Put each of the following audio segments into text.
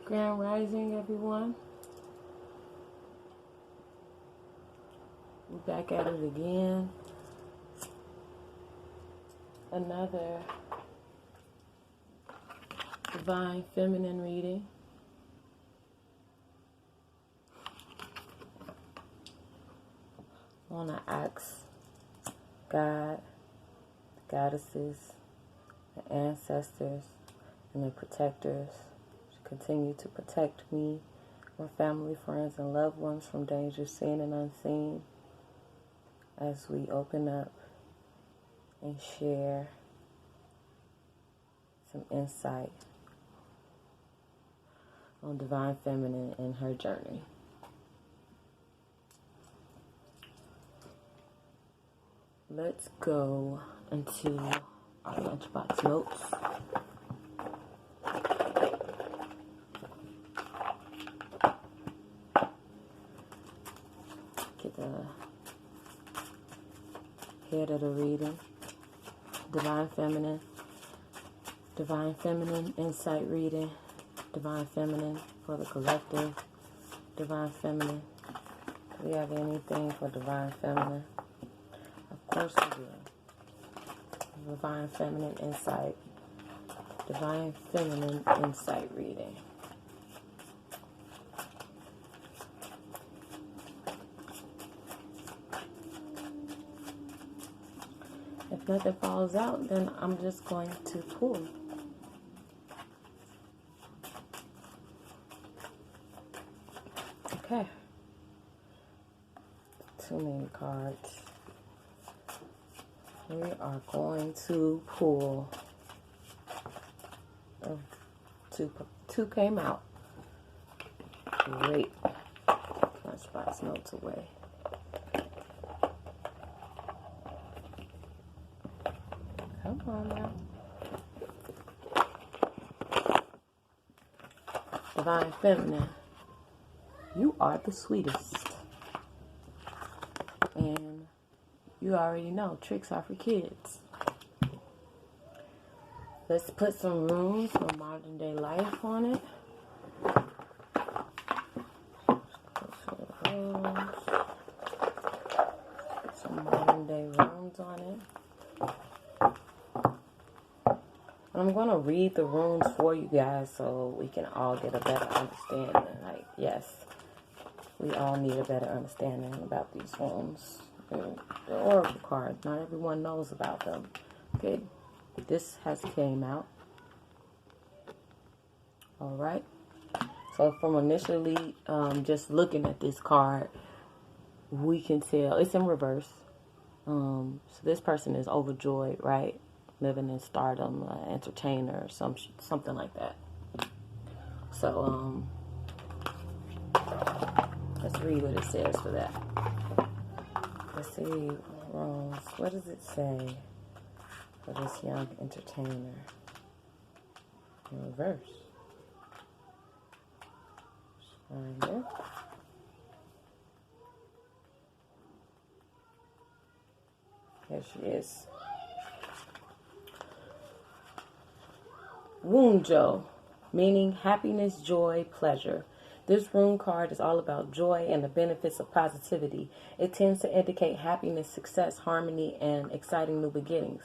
Grand Rising, everyone. We're back at it again. Another Divine Feminine reading. I want to ask God, the goddesses, the ancestors, and the protectors to continue to protect me, my family, friends, and loved ones from danger seen and unseen as we open up and share some insight on Divine Feminine and her journey. Let's go into our lunchbox notes. Get the head of the reading. Divine Feminine insight reading. Divine Feminine for the collective. Divine Feminine. Do we have anything for Divine Feminine? Of course we do. Divine Feminine insight. Divine Feminine insight reading. If nothing falls out, then I'm just going to pull. Okay. Too many cards. We are going to pull. Oh, two came out. Great. Lunchbox notes away. Come on now. Divine Feminine. You are the sweetest. And you already know, tricks are for kids. Let's put some runes for modern day life on it. Put some modern day runes on it. I'm going to read the runes for you guys so we can all get a better understanding. Like, yes, we all need a better understanding about these runes. The oracle cards, not everyone knows about them. Okay, this has came out. Alright. So from initially just looking at this card, we can tell it's in reverse. So this person is overjoyed, right? Living in stardom, entertainer, or something like that. So let's read what it says for that. Let's see, Rose. What does it say for this young entertainer? In reverse. Find it. Here she is. Wunjo, meaning happiness, joy, pleasure. This rune card is all about joy and the benefits of positivity. It tends to indicate happiness, success, harmony, and exciting new beginnings.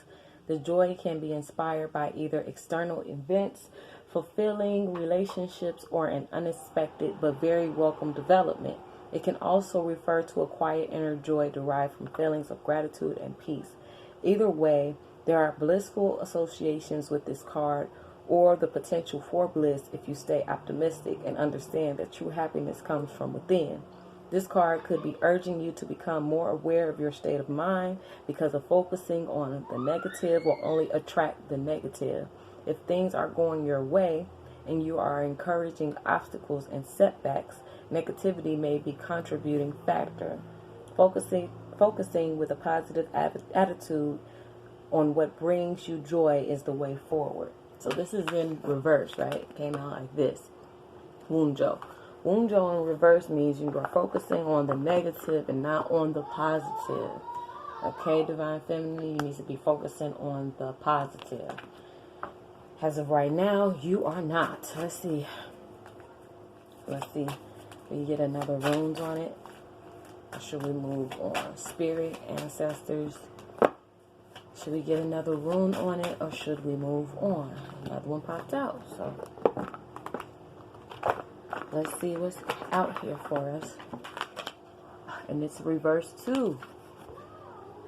The joy can be inspired by either external events, fulfilling relationships, or an unexpected but very welcome development. It can also refer to a quiet inner joy derived from feelings of gratitude and peace. Either way, there are blissful associations with this card, or the potential for bliss if you stay optimistic and understand that true happiness comes from within. This card could be urging you to become more aware of your state of mind, because of focusing on the negative will only attract the negative. If things are going your way and you are encouraging obstacles and setbacks, negativity may be a contributing factor. Focusing with a positive attitude on what brings you joy is the way forward. So this is in reverse, right? It came out like this. Wunjo. Wunjo in reverse means you are focusing on the negative and not on the positive. Okay, Divine Feminine, you need to be focusing on the positive. As of right now, you are not. Let's see. Let's see. We get another runes on it. Or should we move on? Spirit, ancestors. Should we get another rune on it, or should we move on? Another one popped out, so let's see what's out here for us. And it's reversed too.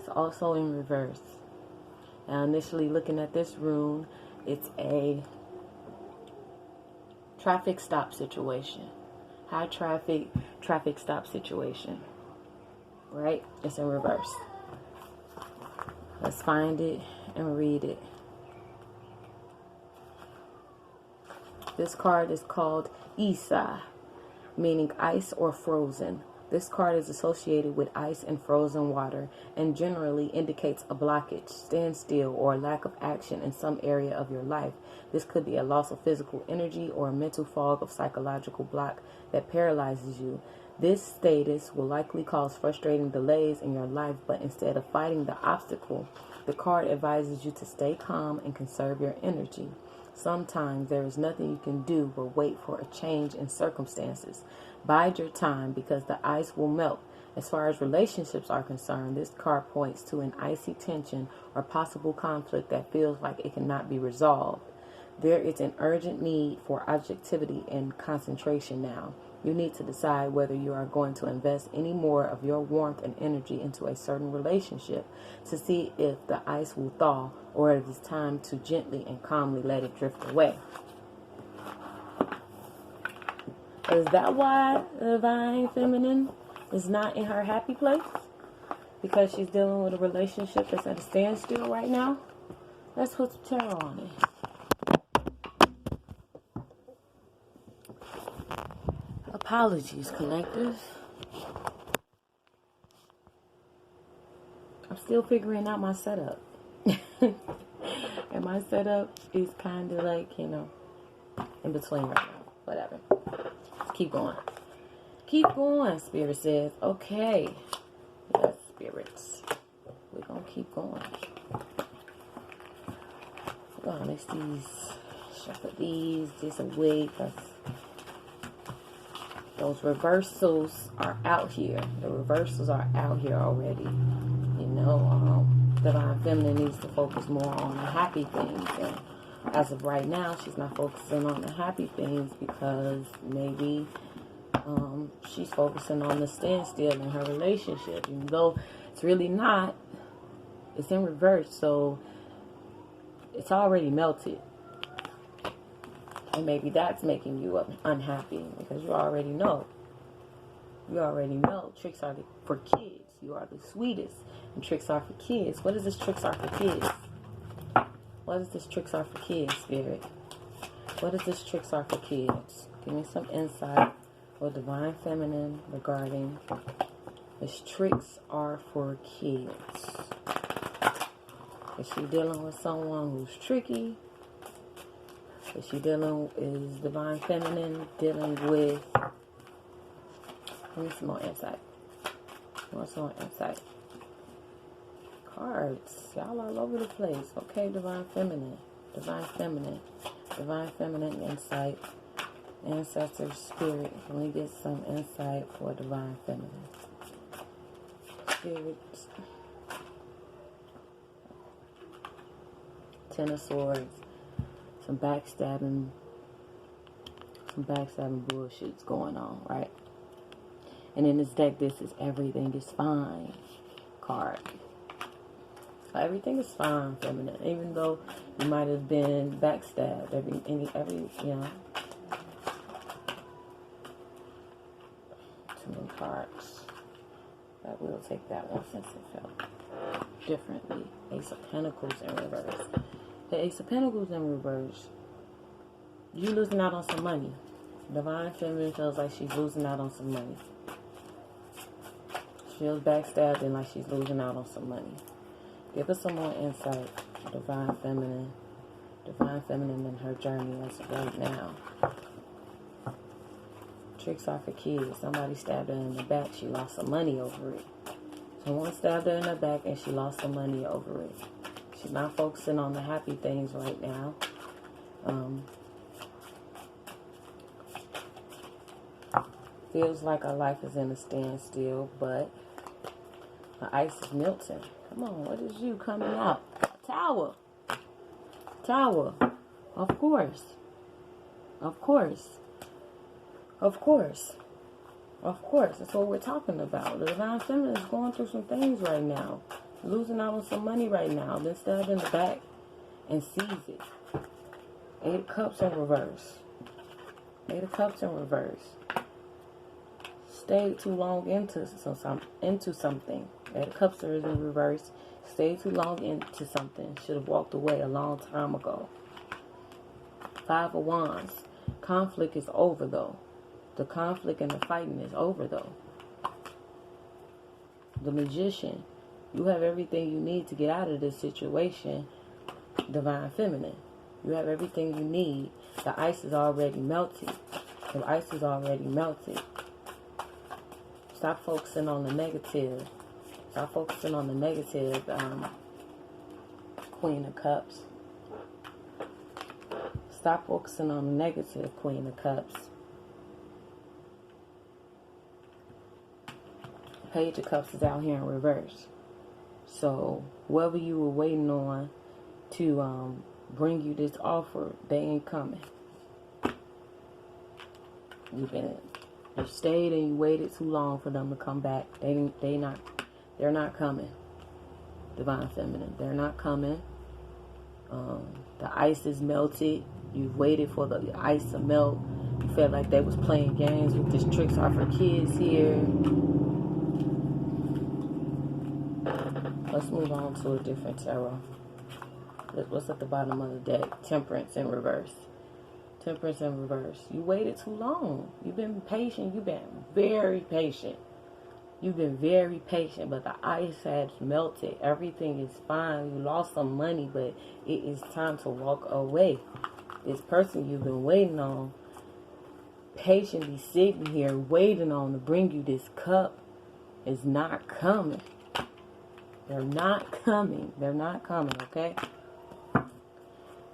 It's also in reverse. Now, initially looking at this rune, it's a traffic stop situation. High traffic stop situation. Right? It's in reverse. Let's find it and read it. This card is called Isa, meaning ice or frozen. This card is associated with ice and frozen water and generally indicates a blockage, standstill, or a lack of action in some area of your life. This could be a loss of physical energy or a mental fog of psychological block that paralyzes you. This status will likely cause frustrating delays in your life, but instead of fighting the obstacle, the card advises you to stay calm and conserve your energy. Sometimes there is nothing you can do but wait for a change in circumstances. Bide your time because the ice will melt. As far as relationships are concerned, this card points to an icy tension or possible conflict that feels like it cannot be resolved. There is an urgent need for objectivity and concentration now. You need to decide whether you are going to invest any more of your warmth and energy into a certain relationship to see if the ice will thaw, or it is time to gently and calmly let it drift away. Is that why the divine feminine is not in her happy place? Because she's dealing with a relationship that's at a standstill right now? Let's put the tarot on it. Apologies, collectors. I'm still figuring out my setup. And my setup is kind of like, in between right now. Whatever. Let's keep going. Keep going, Spirit says. Okay. Yes, spirits. We're going to keep going. Let's shuffle these just away because those reversals are out here. The reversals are out here already. Divine Feminine needs to focus more on the happy things. And as of right now, she's not focusing on the happy things because maybe she's focusing on the standstill in her relationship. Even though it's really not. It's in reverse. So it's already melted. And maybe that's making you unhappy because you already know. You already know tricks are for kids. You are the sweetest. And tricks are for kids. What is this tricks are for kids? What is this tricks are for kids, Spirit? What is this tricks are for kids? Give me some insight for Divine Feminine regarding this tricks are for kids. Is she dealing with someone who's tricky? Is Divine Feminine dealing with... Give me some more insight. What's more insight? Cards. Y'all all over the place. Okay, Divine Feminine. Divine Feminine. Divine Feminine insight. Ancestor Spirit. Let me get some insight for Divine Feminine. Spirit. Ten of Swords. Some backstabbing bullshit's going on, right? And in this deck, this is everything is fine card. So everything is fine, feminine. Even though you might have been backstabbed, every Too many cards. But we'll take that one since it felt differently. Ace of Pentacles in reverse. The Ace of Pentacles in reverse. You losing out on some money. Divine Feminine feels like she's losing out on some money. She feels backstabbed and like she's losing out on some money. Give us some more insight. Divine Feminine. Divine Feminine in her journey as of right now. Tricks are for kids. Somebody stabbed her in the back. She lost some money over it. Someone stabbed her in the back and she lost some money over it. She's not focusing on the happy things right now. Feels like our life is in a standstill, but the ice is melting. Come on, what is you coming out? Tower. Tower. Of course. Of course. Of course. Of course. That's what we're talking about. The Divine Feminine is going through some things right now. Losing out on some money right now. Then stabbed in the back and sees it. 8 of Cups in reverse. 8 of Cups in reverse. Stayed too long into something. 8 of Cups is in reverse. Stayed too long into something. Should have walked away a long time ago. 5 of Wands. Conflict is over though. The conflict and the fighting is over though. The Magician. You have everything you need to get out of this situation. Divine Feminine. You have everything you need. The ice is already melted. The ice is already melted. Stop focusing on the negative. Stop focusing on the negative. Queen of Cups. Stop focusing on the negative, Queen of Cups. Page of Cups is out here in reverse. So, whoever you were waiting on to bring you this offer, they ain't coming. You stayed and you waited too long for them to come back. They're not coming. Divine Feminine, they're not coming. The ice is melted. You've waited for the ice to melt. You felt like they was playing games with this tricks are for kids here. Let's move on to a different tarot. What's at the bottom of the deck? Temperance in reverse. Temperance in reverse. You waited too long. You've been patient. You've been very patient. You've been very patient, but the ice has melted. Everything is fine. You lost some money, but it is time to walk away. This person you've been waiting on, patiently sitting here, waiting on to bring you this cup, is not coming. They're not coming. They're not coming, okay?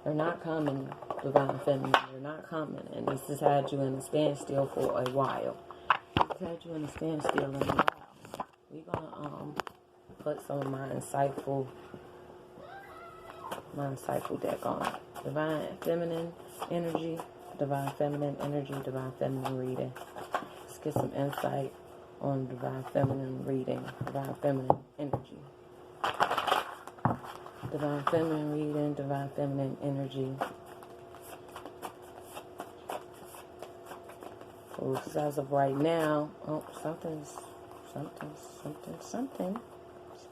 They're not coming, Divine Feminine. They're not coming. And this has had you in a standstill for a while. This has had you in a standstill in a while. We're going to put some of my insightful deck on. Divine Feminine energy, Divine Feminine energy, Divine Feminine reading. Let's get some insight on Divine Feminine reading, Divine Feminine energy. Divine Feminine reading, Divine Feminine energy. Oh, as of right now, something's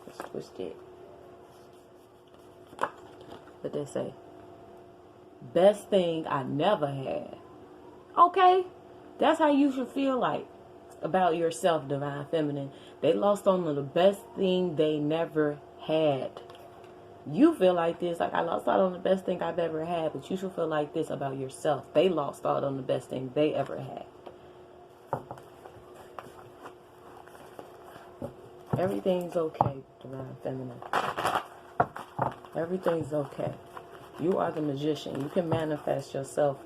it's twisted. But they say, best thing I never had. Okay, that's how you should feel like about yourself, Divine Feminine. They lost on the best thing they never had. You feel like this, like I lost out on the best thing I've ever had, but you should feel like this about yourself. They lost out on the best thing they ever had. Everything's okay, Divine Feminine. Everything's okay. You are the Magician. You can manifest yourself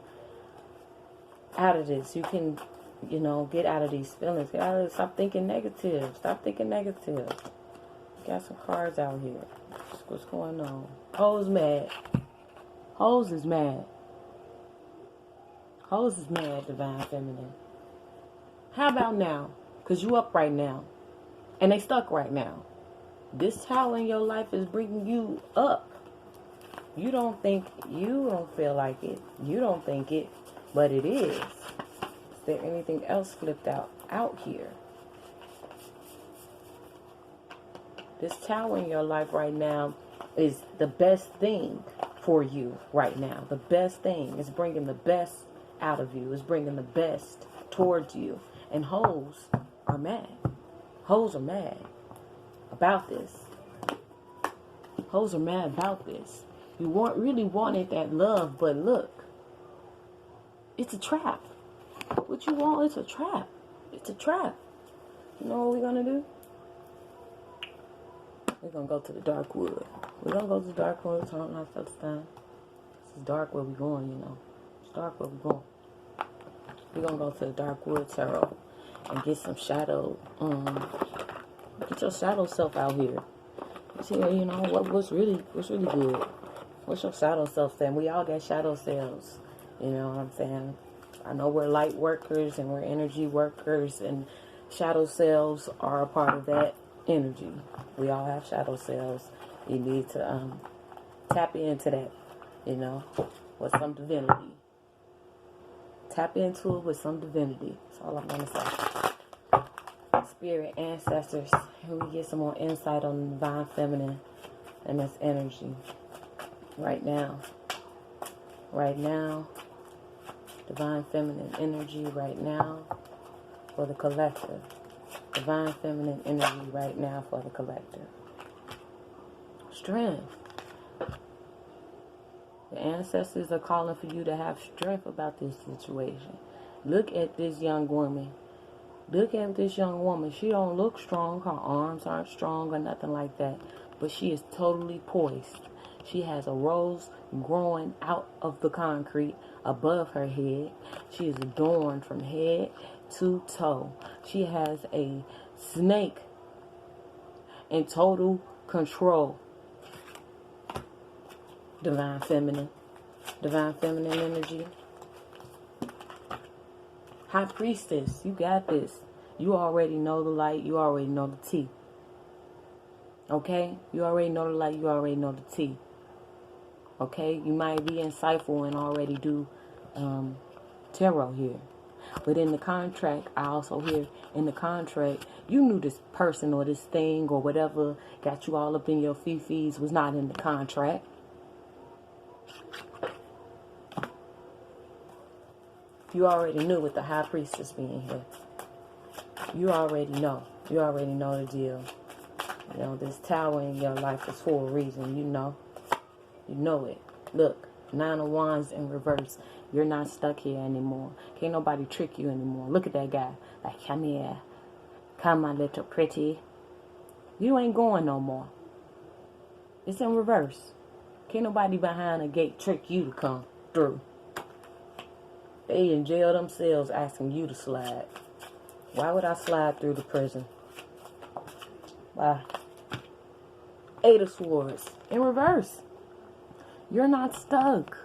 out of this. You can, get out of these feelings. Get out of this. Stop thinking negative. Stop thinking negative. Got some cards out here. What's going on? Hoes mad. Hoes is mad. Hoes is mad, Divine Feminine. How about now? Because you up right now. And they stuck right now. This tower in your life is bringing you up. You don't feel like it. You don't think it, but it is. Is there anything else flipped out here? This tower in your life right now is the best thing for you right now. The best thing is bringing the best out of you. Is bringing the best towards you. And hoes are mad. Hoes are mad about this. Hoes are mad about this. You really wanted that love, but look, it's a trap. What you want is a trap. It's a trap. You know what we're going to do? We're going to go to the dark wood. We're going to go to the dark wood. Turn off this time. This is dark where we're going, It's dark where we're going. We're going to go to the dark wood tarot. and get some shadow, get your shadow self out here. See, you know, what's really good. What's your shadow self saying? We all got shadow selves. You know what I'm saying? I know we're light workers and we're energy workers, and shadow selves are a part of that energy. We all have shadow selves. You need to tap into that, you know, with some divinity. Tap into it with some divinity. That's all I'm going to say. Spirit, ancestors, and we get some more insight on the divine feminine and its energy. Right now, divine feminine energy right now for the collective. Divine feminine energy right now for the collective. Strength. The ancestors are calling for you to have strength about this situation. Look at this young woman. Look at this young woman. She don't look strong. Her arms aren't strong or nothing like that. But she is totally poised. She has a rose growing out of the concrete above her head. She is adorned from head to toe. She has a snake in total control. Divine feminine energy. High priestess, you got this. You already know the light. You already know the tea. Okay? You already know the light. You already know the tea. Okay? You might be insightful and already do tarot here. But in the contract, I also hear in the contract, you knew this person or this thing or whatever got you all up in your fee-fees was not in the contract. You already knew with the high priestess being here. You already know. You already know the deal. You know, this tower in your life is for a reason. You know. You know it. Look, 9 of Wands in reverse. You're not stuck here anymore. Can't nobody trick you anymore. Look at that guy. Like, come here. Come, my little pretty. You ain't going no more. It's in reverse. Can't nobody behind a gate trick you to come through. They in jail themselves asking you to slide. Why would I slide through the prison? Why? 8 of Swords. In reverse. You're not stuck.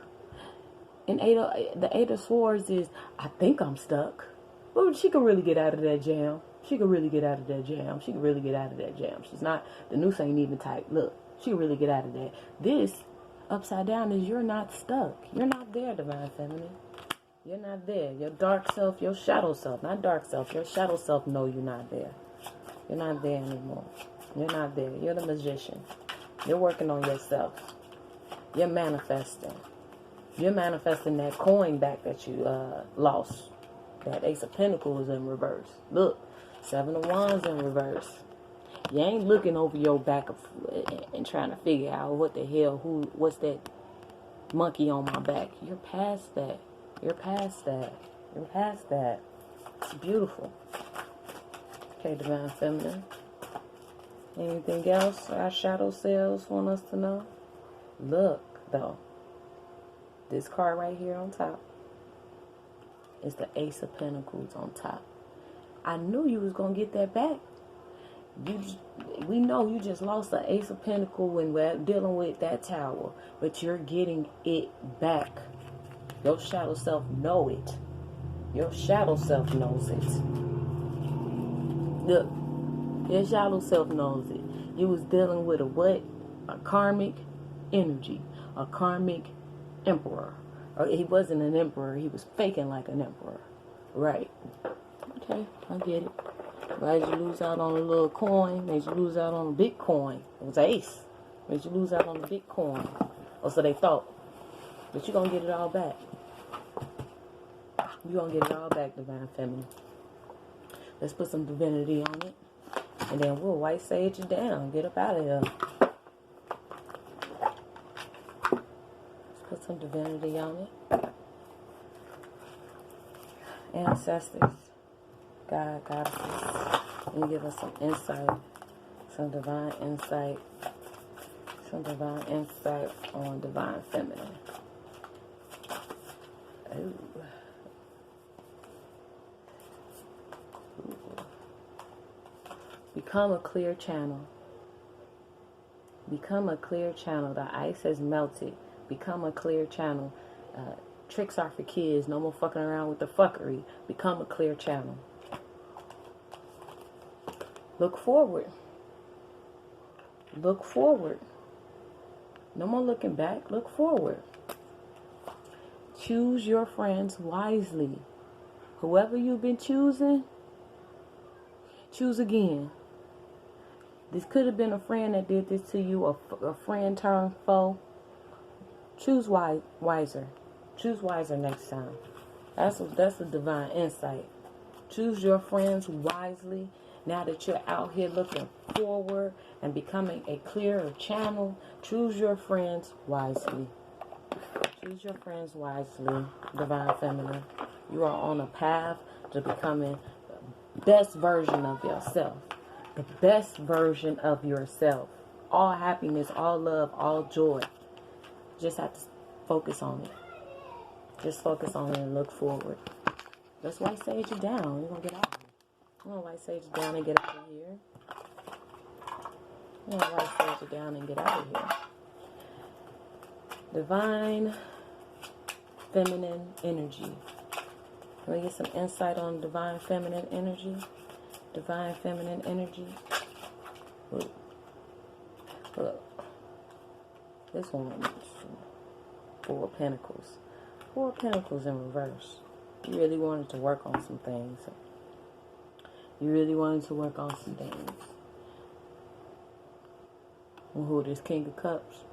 And the 8 of Swords is, I think I'm stuck. Well, she can really get out of that jam. She can really get out of that jam. She can really get out of that jam. She's not, the noose ain't even tight. Look, she can really get out of that. This, upside down, is you're not stuck. You're not there, divine feminine. You're not there. Your dark self, your shadow self, not dark self, your shadow self know you're not there. You're not there anymore. You're not there. You're the magician. You're working on yourself. You're manifesting. You're manifesting that coin back that you lost. That Ace of Pentacles in reverse. Look, 7 of Wands in reverse. You ain't looking over your back and trying to figure out what the hell, what's that monkey on my back. You're past that. You're past that. You're past that. It's beautiful. Okay, divine feminine. Anything else our shadow selves want us to know? Look, though. This card right here on top is the Ace of Pentacles on top. I knew you was going to get that back. We know you just lost the Ace of Pentacles when we're dealing with that tower. But you're getting it back. Your shadow self know it. Your shadow self knows it. Look, your shadow self knows it. You was dealing with a what? A karmic energy. A karmic emperor. Or he wasn't an emperor. He was faking like an emperor. Right. Okay, I get it. Made you lose out on a little coin. Made you lose out on a big coin. It was ace. Made you lose out on the big coin. Or so they thought. But you're going to get it all back. You're going to get it all back, divine feminine. Let's put some divinity on it. And then we'll white sage it down. Get up out of here. Let's put some divinity on it. Ancestors, God, goddesses, and give us some insight. Some divine insight. Some divine insight on divine feminine. Ooh. Become a clear channel. Become a clear channel. The ice has melted. Become a clear channel. Tricks are for kids. No more fucking around with the fuckery. Become a clear channel. Look forward. Look forward. No more looking back. Look forward. Choose your friends wisely. Whoever you've been choosing, choose again. This could have been a friend that did this to you, a friend turned foe. Choose wiser. Choose wiser next time. That's a divine insight. Choose your friends wisely. Now that you're out here looking forward and becoming a clearer channel, choose your friends wisely. Choose your friends wisely, Divine Feminine. You are on a path to becoming the best version of yourself. The best version of yourself. All happiness, all love, all joy. Just have to focus on it. Just focus on it and look forward. Let's white sage you down. We're going to get out of here. I'm going to white sage you down and get out of here. I'm going to white sage you down and get out of here. Divine Feminine Energy. Can we get some insight on Divine Feminine Energy? Divine Feminine Energy. Look. This one is Four of Pentacles. Four of Pentacles in reverse. You really wanted to work on some things. You really wanted to work on some things. And who is King of Cups?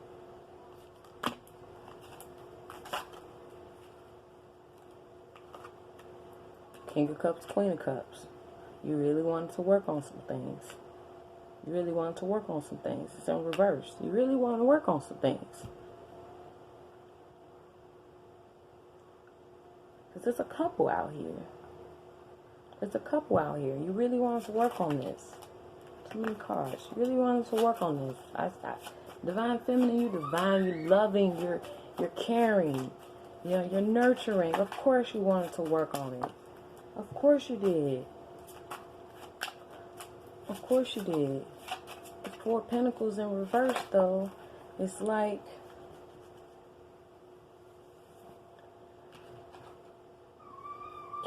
King of Cups, Queen of Cups. You really wanted to work on some things. You really wanted to work on some things. It's in reverse. You really want to work on some things. Because there's a couple out here. There's a couple out here. You really wanted to work on this. Too many cards. You really wanted to work on this. Divine Feminine, you divine, you loving, you're caring, you're nurturing. Of course you wanted to work on it. Of course you did. Of course you did. The Four of Pentacles in reverse, though, it's like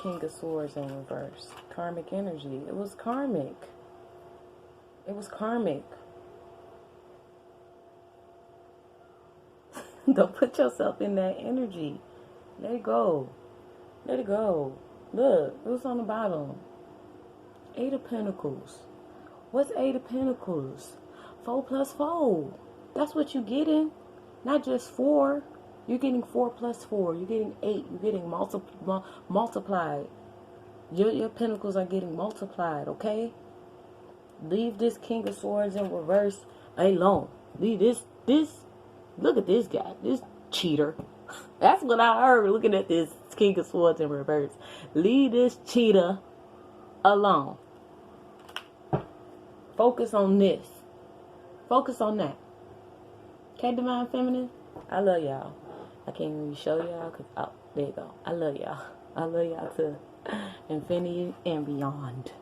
King of Swords in reverse. Karmic energy. It was karmic. It was karmic. Don't put yourself in that energy. Let it go. Let it go. Look, it was on the bottom. Eight of Pentacles. What's Eight of Pentacles? 4 plus 4. That's what you're getting. Not just 4. You're getting 4 plus 4. You're getting 8. You're getting multiplied. Your pentacles are getting multiplied, okay? Leave this King of Swords in reverse alone. Leave this. Look at this guy. This cheater. That's what I heard looking at this King of Swords in reverse. Leave this cheater alone. Focus on this. Focus on that. Okay, Divine Feminine? I love y'all. I can't really show y'all because, oh, there you go. I love y'all. I love y'all to infinity and beyond.